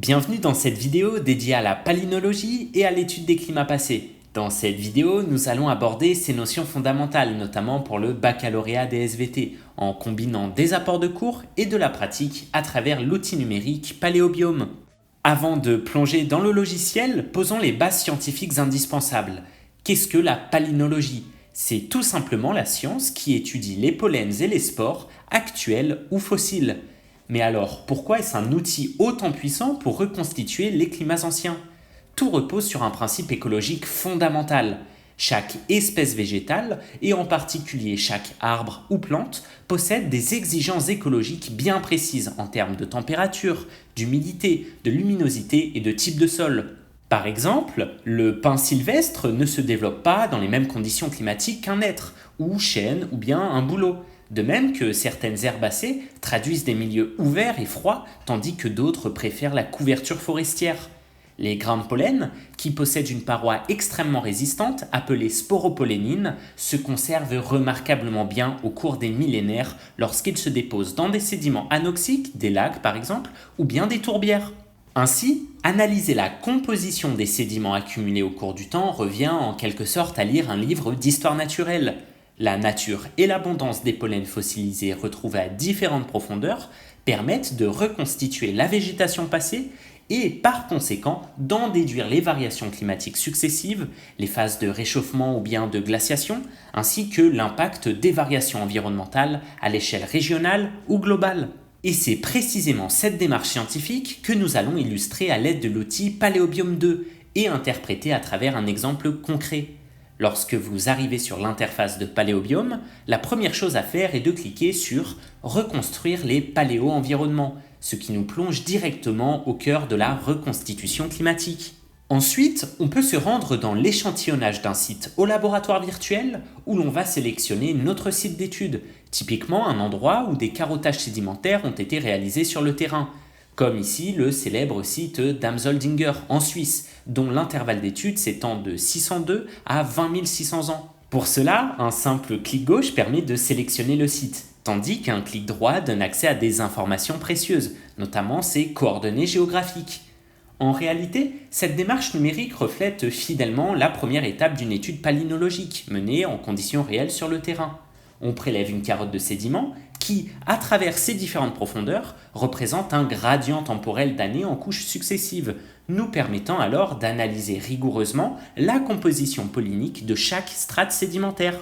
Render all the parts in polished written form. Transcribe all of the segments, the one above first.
Bienvenue dans cette vidéo dédiée à la palynologie et à l'étude des climats passés. Dans cette vidéo, nous allons aborder ces notions fondamentales, notamment pour le baccalauréat des SVT, en combinant des apports de cours et de la pratique à travers l'outil numérique Paléobiome. Avant de plonger dans le logiciel, posons les bases scientifiques indispensables. Qu'est-ce que la palynologie ? C'est tout simplement la science qui étudie les pollens et les spores, actuels ou fossiles. Mais alors, pourquoi est-ce un outil autant puissant pour reconstituer les climats anciens ? Tout repose sur un principe écologique fondamental. Chaque espèce végétale, et en particulier chaque arbre ou plante, possède des exigences écologiques bien précises en termes de température, d'humidité, de luminosité et de type de sol. Par exemple, le pin sylvestre ne se développe pas dans les mêmes conditions climatiques qu'un hêtre, ou chêne, ou bien un bouleau. De même que certaines herbacées traduisent des milieux ouverts et froids, tandis que d'autres préfèrent la couverture forestière. Les grains de pollen, qui possèdent une paroi extrêmement résistante, appelée sporopollénine, se conservent remarquablement bien au cours des millénaires lorsqu'ils se déposent dans des sédiments anoxiques, des lacs par exemple, ou bien des tourbières. Ainsi, analyser la composition des sédiments accumulés au cours du temps revient en quelque sorte à lire un livre d'histoire naturelle. La nature et l'abondance des pollens fossilisés retrouvés à différentes profondeurs permettent de reconstituer la végétation passée et par conséquent d'en déduire les variations climatiques successives, les phases de réchauffement ou bien de glaciation, ainsi que l'impact des variations environnementales à l'échelle régionale ou globale. Et c'est précisément cette démarche scientifique que nous allons illustrer à l'aide de l'outil Paléobiome 2 et interpréter à travers un exemple concret. Lorsque vous arrivez sur l'interface de Paléobiome, la première chose à faire est de cliquer sur « Reconstruire les paléo-environnements », ce qui nous plonge directement au cœur de la reconstitution climatique. Ensuite, on peut se rendre dans l'échantillonnage d'un site au laboratoire virtuel où l'on va sélectionner notre site d'étude, typiquement un endroit où des carottages sédimentaires ont été réalisés sur le terrain, comme ici le célèbre site d'Amsoldinger en Suisse, dont l'intervalle d'étude s'étend de 602 à 20 600 ans. Pour cela, un simple clic gauche permet de sélectionner le site, tandis qu'un clic droit donne accès à des informations précieuses, notamment ses coordonnées géographiques. En réalité, cette démarche numérique reflète fidèlement la première étape d'une étude palynologique menée en conditions réelles sur le terrain. On prélève une carotte de sédiments qui, à travers ses différentes profondeurs, représente un gradient temporel d'années en couches successives, nous permettant alors d'analyser rigoureusement la composition pollinique de chaque strate sédimentaire.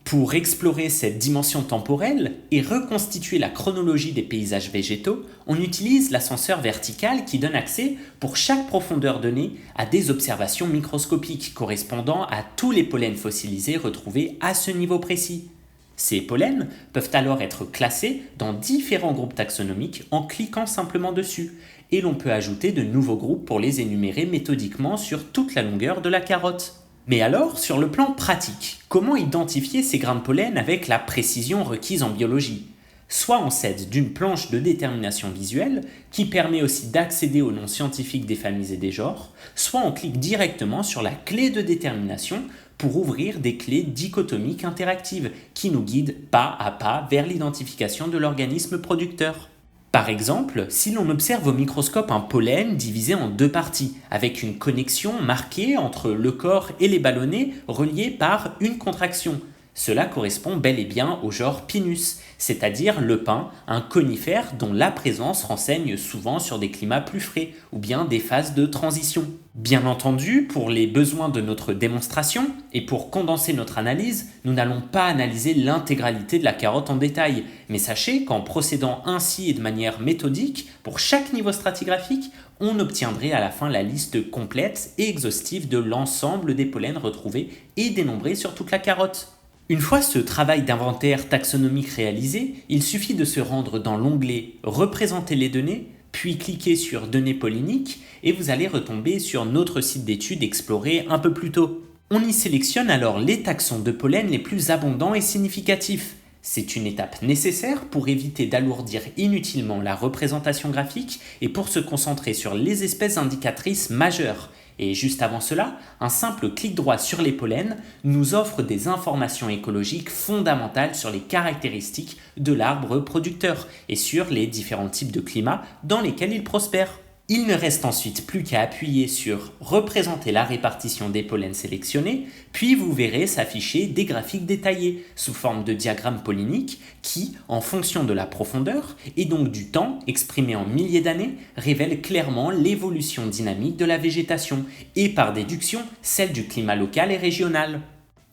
Pour explorer cette dimension temporelle et reconstituer la chronologie des paysages végétaux, on utilise l'ascenseur vertical qui donne accès, pour chaque profondeur donnée, à des observations microscopiques correspondant à tous les pollens fossilisés retrouvés à ce niveau précis. Ces pollens peuvent alors être classés dans différents groupes taxonomiques en cliquant simplement dessus, et l'on peut ajouter de nouveaux groupes pour les énumérer méthodiquement sur toute la longueur de la carotte. Mais alors, sur le plan pratique, comment identifier ces grains de pollen avec la précision requise en biologie ? Soit on s'aide d'une planche de détermination visuelle, qui permet aussi d'accéder aux noms scientifiques des familles et des genres, soit on clique directement sur la clé de détermination pour ouvrir des clés dichotomiques interactives qui nous guident pas à pas vers l'identification de l'organisme producteur. Par exemple, si l'on observe au microscope un pollen divisé en deux parties, avec une connexion marquée entre le corps et les ballonnets reliés par une contraction, cela correspond bel et bien au genre Pinus, c'est-à-dire le pin, un conifère dont la présence renseigne souvent sur des climats plus frais ou bien des phases de transition. Bien entendu, pour les besoins de notre démonstration et pour condenser notre analyse, nous n'allons pas analyser l'intégralité de la carotte en détail, mais sachez qu'en procédant ainsi et de manière méthodique, pour chaque niveau stratigraphique, on obtiendrait à la fin la liste complète et exhaustive de l'ensemble des pollens retrouvés et dénombrés sur toute la carotte. Une fois ce travail d'inventaire taxonomique réalisé, il suffit de se rendre dans l'onglet « Représenter les données », puis cliquer sur « Données polliniques » et vous allez retomber sur notre site d'étude exploré un peu plus tôt. On y sélectionne alors les taxons de pollen les plus abondants et significatifs. C'est une étape nécessaire pour éviter d'alourdir inutilement la représentation graphique et pour se concentrer sur les espèces indicatrices majeures. Et juste avant cela, un simple clic droit sur les pollens nous offre des informations écologiques fondamentales sur les caractéristiques de l'arbre producteur et sur les différents types de climats dans lesquels il prospère. Il ne reste ensuite plus qu'à appuyer sur « Représenter la répartition des pollens sélectionnés », puis vous verrez s'afficher des graphiques détaillés sous forme de diagrammes polliniques qui, en fonction de la profondeur et donc du temps exprimé en milliers d'années, révèlent clairement l'évolution dynamique de la végétation et par déduction celle du climat local et régional.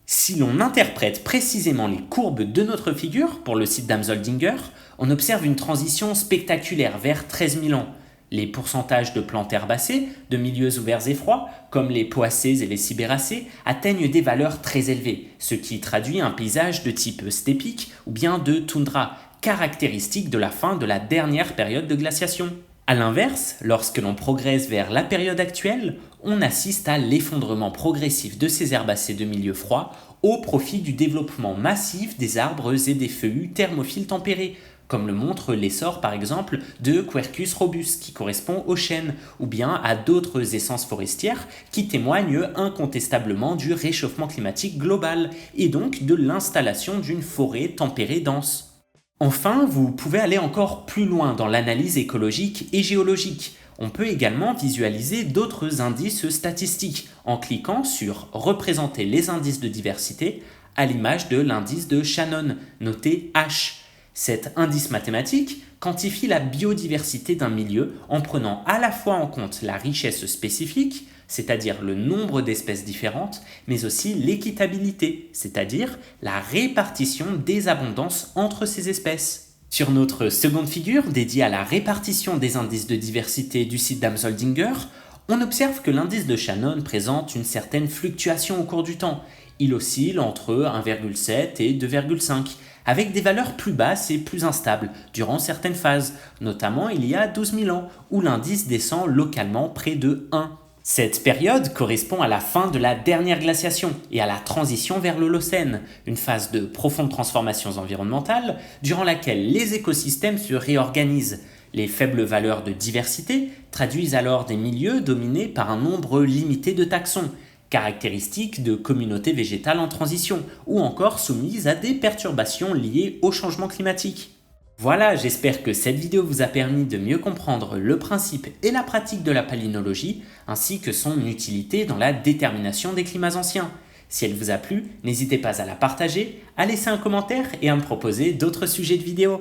Si l'on interprète précisément les courbes de notre figure pour le site d'Amsoldinger, on observe une transition spectaculaire vers 13 000 ans. Les pourcentages de plantes herbacées, de milieux ouverts et froids, comme les poacées et les cibéracées, atteignent des valeurs très élevées, ce qui traduit un paysage de type stépique ou bien de toundra, caractéristique de la fin de la dernière période de glaciation. A l'inverse, lorsque l'on progresse vers la période actuelle, on assiste à l'effondrement progressif de ces herbacées de milieux froids au profit du développement massif des arbres et des feuillus thermophiles tempérés, comme le montre l'essor par exemple de Quercus robus qui correspond au chêne, ou bien à d'autres essences forestières qui témoignent incontestablement du réchauffement climatique global et donc de l'installation d'une forêt tempérée dense. Enfin, vous pouvez aller encore plus loin dans l'analyse écologique et géologique. On peut également visualiser d'autres indices statistiques en cliquant sur « Représenter les indices de diversité » à l'image de l'indice de Shannon, noté H. Cet indice mathématique quantifie la biodiversité d'un milieu en prenant à la fois en compte la richesse spécifique, c'est-à-dire le nombre d'espèces différentes, mais aussi l'équitabilité, c'est-à-dire la répartition des abondances entre ces espèces. Sur notre seconde figure, dédiée à la répartition des indices de diversité du site d'Amsoldinger, on observe que l'indice de Shannon présente une certaine fluctuation au cours du temps. Il oscille entre 1,7 et 2,5, avec des valeurs plus basses et plus instables durant certaines phases, notamment il y a 12 000 ans, où l'indice descend localement près de 1. Cette période correspond à la fin de la dernière glaciation et à la transition vers l'Holocène, une phase de profondes transformations environnementales durant laquelle les écosystèmes se réorganisent. Les faibles valeurs de diversité traduisent alors des milieux dominés par un nombre limité de taxons, caractéristiques de communautés végétales en transition ou encore soumises à des perturbations liées au changement climatique. Voilà, j'espère que cette vidéo vous a permis de mieux comprendre le principe et la pratique de la palynologie, ainsi que son utilité dans la détermination des climats anciens. Si elle vous a plu, n'hésitez pas à la partager, à laisser un commentaire et à me proposer d'autres sujets de vidéos.